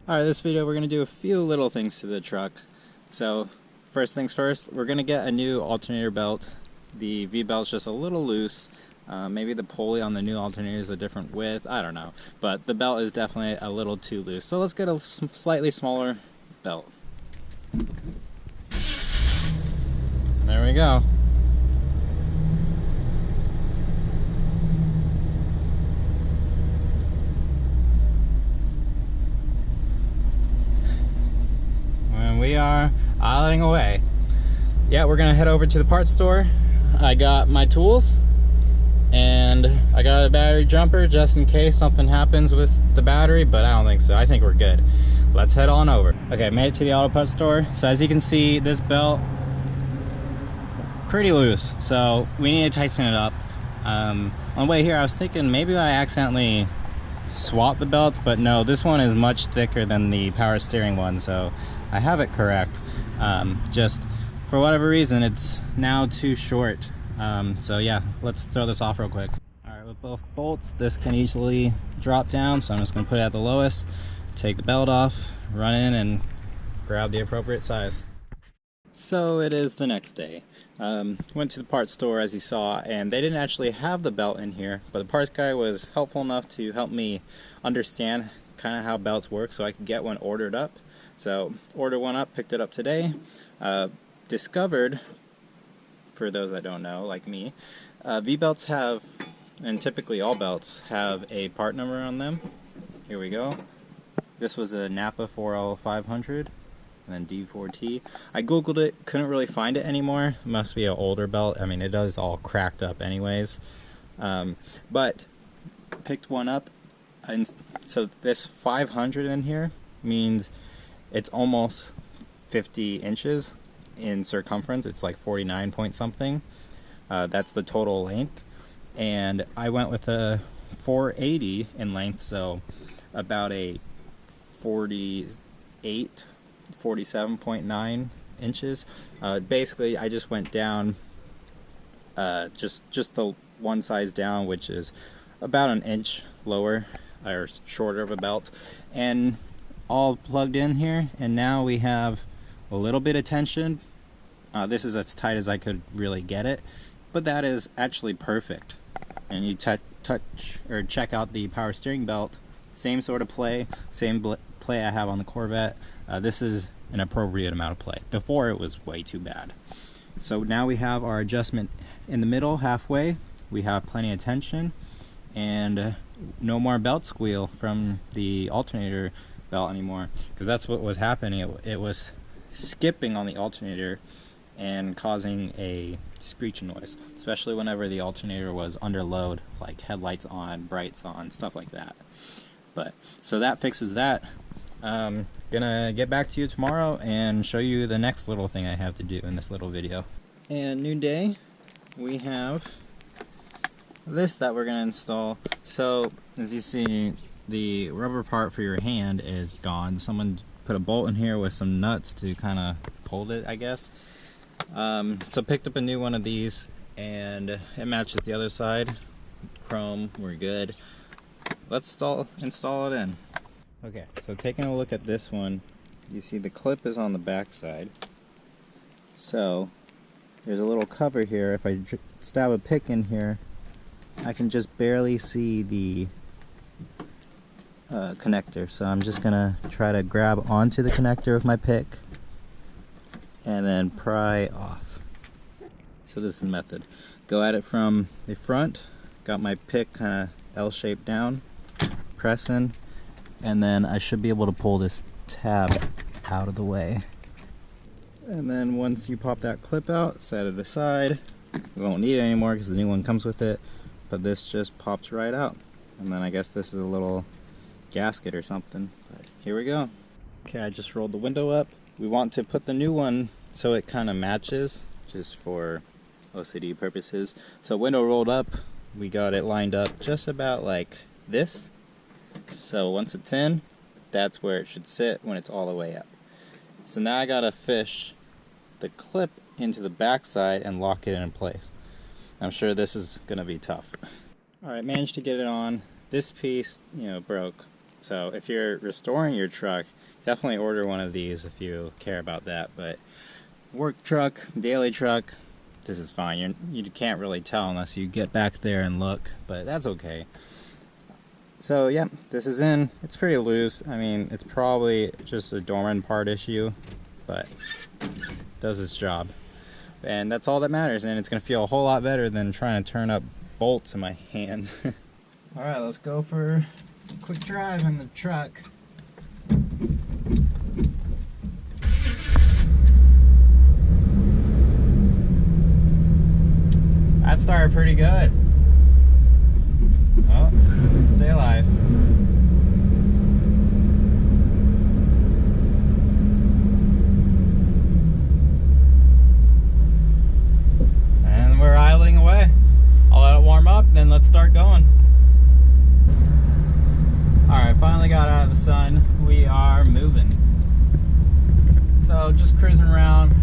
Alright, this video we're going to do a few little things to the truck. So, first things first, we're going to get a new alternator belt. The V-belt's just a little loose. Maybe the pulley on the new alternator is a different width, I don't know. But the belt is definitely a little too loose. So let's get a slightly smaller belt. There we go. And we are idling away. Yeah, we're gonna head over to the parts store. I got my tools and I got a battery jumper just in case something happens with the battery, but I don't think so. I think we're good. Let's head on over. Okay, made it to the auto parts store. So as you can see, this belt pretty loose, so we need to tighten it up. On the way here I was thinking maybe I accidentally swapped the belt, but no, this one is much thicker than the power steering one, so I have it correct. Just for whatever reason it's now too short. So yeah, let's throw this off real quick. Alright, with both bolts this can easily drop down, so I'm just going to put it at the lowest, take the belt off, run in and grab the appropriate size. So it is the next day. Went to the parts store as you saw, and they didn't actually have the belt in here, but the parts guy was helpful enough to help me understand kind of how belts work so I could get one ordered up. So ordered one up, picked it up today. Discovered, for those that don't know like me, V-belts have, and typically all belts have a part number on them. Here we go. This was a Napa 4L500 and then D4T. I googled it, couldn't really find it anymore. It must be an older belt. I mean, it is all cracked up anyways. But picked one up, and so this 500 in here means it's almost 50 inches in circumference. It's like 49 point something. That's the total length. And I went with a 480 in length, so about a 47.9 inches. Basically, I just went down just the one size down, which is about an inch lower or shorter of a belt, and all plugged in here. And now we have a little bit of tension. This is as tight as I could really get it, but that is actually perfect. And you touch or check out the power steering belt, same sort of play, same play I have on the Corvette. This is an appropriate amount of play. Before it was way too bad. So now we have our adjustment in the middle, halfway. We have plenty of tension, and no more belt squeal from the alternator belt anymore, because that's what was happening. It was skipping on the alternator and causing a screeching noise, especially whenever the alternator was under load, like headlights on, brights on, stuff like that. But so that fixes that. Gonna get back to you tomorrow and show you the next little thing I have to do in this little video. And new day, we have this that we're gonna install. So as you see, the rubber part for your hand is gone. Someone put a bolt in here with some nuts to kind of hold it, I guess. So picked up a new one of these, and it matches the other side. Chrome, we're good. Let's install it in. Okay, so taking a look at this one, you see the clip is on the back side. So there's a little cover here. If I stab a pick in here, I can just barely see the connector. So I'm just gonna try to grab onto the connector with my pick and then pry off. So this is the method. Go at it from the front, got my pick kind of L-shaped down, press in, and then I should be able to pull this tab out of the way. And then once you pop that clip out, set it aside. We won't need it anymore because the new one comes with it, but this just pops right out. And then I guess this is a little gasket or something, but here we go. Okay, I just rolled the window up. We want to put the new one so it kind of matches, just for OCD purposes. So window rolled up, we got it lined up just about like this. So once it's in, that's where it should sit when it's all the way up. So now I gotta fish the clip into the back side and lock it in place. I'm sure this is gonna be tough. Alright, managed to get it on. This piece, broke. So if you're restoring your truck, definitely order one of these if you care about that. But work truck, daily truck, this is fine. You can't really tell unless you get back there and look, but that's okay. So yeah, this is in. It's pretty loose. I mean, it's probably just a dormant part issue, but it does its job. And that's all that matters, and it's going to feel a whole lot better than trying to turn up bolts in my hand. Alright, let's go for a quick drive in the truck. That started pretty good. Oh, stay alive. And we're idling away. I'll let it warm up, then let's start going. Alright, finally got out of the sun. We are moving. So just cruising around.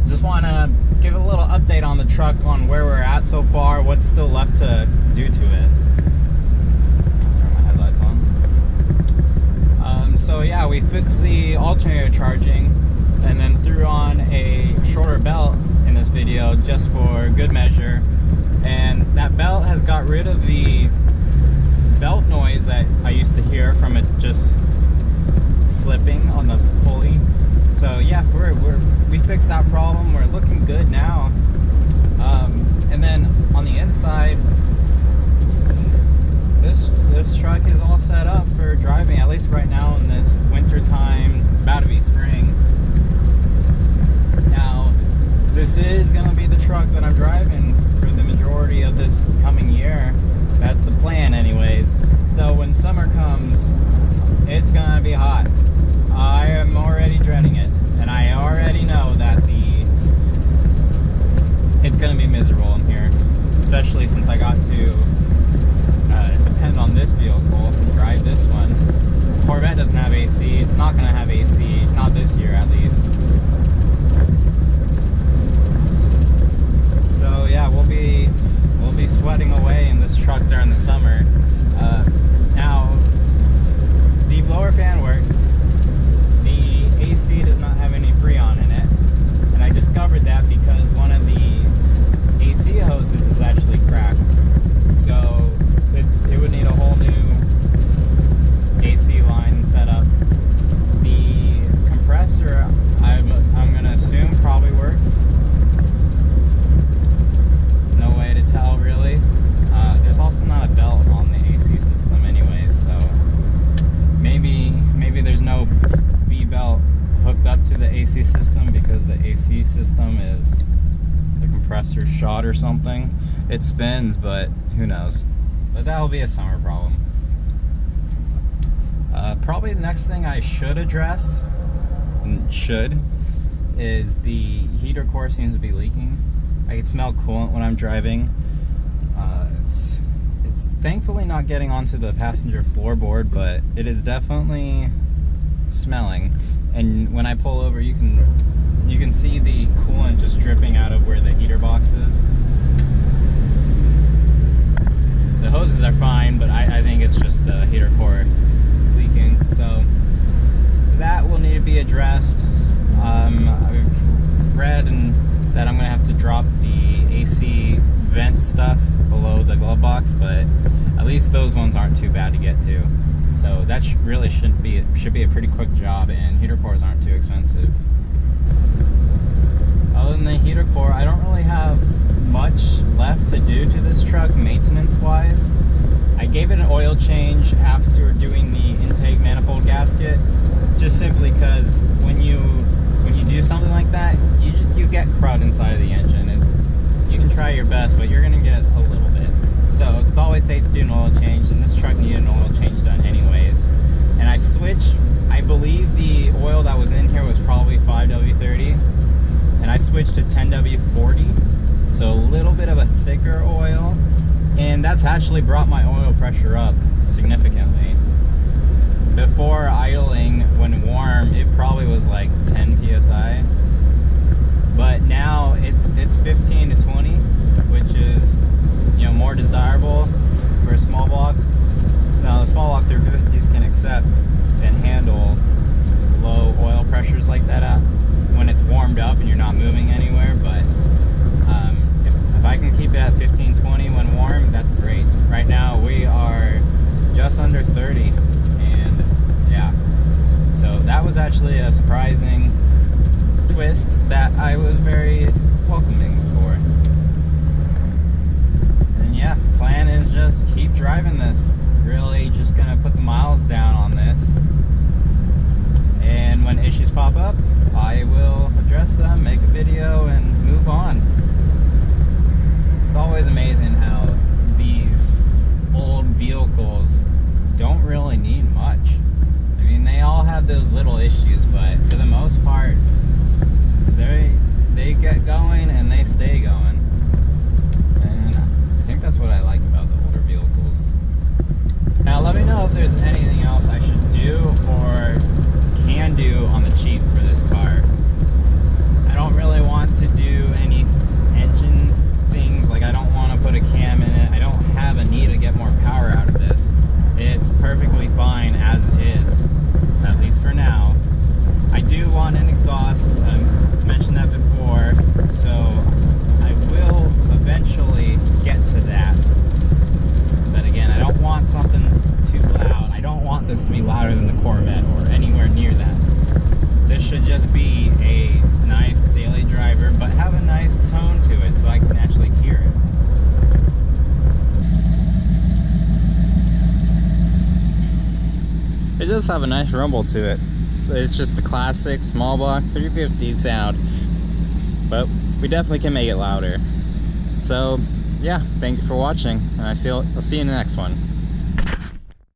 Just want to give a little update on the truck, on where we're at so far, what's still left to do to it. Turn my headlights on. So yeah, we fixed the alternator charging and then threw on a shorter belt in this video just for good measure. And that belt has got rid of the belt noise that I used to hear from it just slipping on the pulley. So yeah, we fixed that problem. We're looking good now. And then on the inside, this truck is all set up for driving, at least right now in this winter time, about to be spring. Now, this is going to be the truck that I'm driving for the majority of this coming year. That's the plan anyways. So when summer comes, it's going to be hot. I am already dreading it, and I already know that it's going to be miserable in here, especially since I got to depend on this vehicle and drive this one. Corvette doesn't have AC. It's not going to have AC, not this year at least. So yeah, we'll be sweating away in this truck during the summer. Now, the blower fan works. The AC does not have any Freon in it, and I discovered that because one of the AC hoses is actually cracked. So it would need a whole new AC line set up. The compressor, I'm gonna assume, probably works. No way to tell really. There's also not a belt on the AC system anyways, so maybe there's no V-belt hooked up to the AC system because the AC system is the compressor shot or something. It spins, but who knows. But that'll be a summer problem. Probably the next thing I should address, is the heater core seems to be leaking. I can smell coolant when I'm driving. It's thankfully not getting onto the passenger floorboard, but it is definitely smelling. And when I pull over, you can see the coolant just dripping out of where the heater box is. The hoses are fine, but I think it's just the heater core leaking. So that will need to be addressed. I've read that I'm going to have to drop the AC vent stuff below the glove box, but at least those ones aren't too bad to get to. So that really should be a pretty quick job, and heater cores aren't too expensive. Other than the heater core, I don't really have much left to do to this truck maintenance wise. I gave it an oil change after doing the intake manifold gasket, just simply because when you do something like that, you get crud inside of the engine. You can try your best, but you're going to get a little bit. So it's always safe to do an oil change, and this truck needed an oil change done anyways. And I switched, I believe the oil that was in here was probably 5W30, and I switched to 10W40, so a little bit of a thicker oil, and that's actually brought my oil pressure up significantly. Before idling, when warm, it probably was like 10 PSI, but now it's 15 to 20, which is, you know, more desirable for a small block. Now the small block 350s can accept actually a surprising twist that I was very welcoming for. And yeah, plan is just keep driving this. Really just gonna put the miles down on this. And when issues pop up, I will address them, make a video, and move on. It's always amazing how these old vehicles don't really need much. I mean, they all have those little issues, but for the most part, they get going and they stay going. And I think that's what I like about the older vehicles. Now, let me know if there's anything else I should do or can do on the cheap for this car. I don't really want to do any engine things, like I don't want to put a cam in it. I don't have a need to get more power out of this. It's perfectly fine as is, at least for now. I do want an exhaust. I mentioned that before, so I will eventually get to that. But again, I don't want something too loud. I don't want this to be louder than the Corvette or anywhere near that. This should just be a nice daily driver, but have a nice tone to it so I can actually hear it. It does have a nice rumble to it. It's just the classic small block 350 sound, but we definitely can make it louder. So yeah, thank you for watching, and I'll see you in the next one.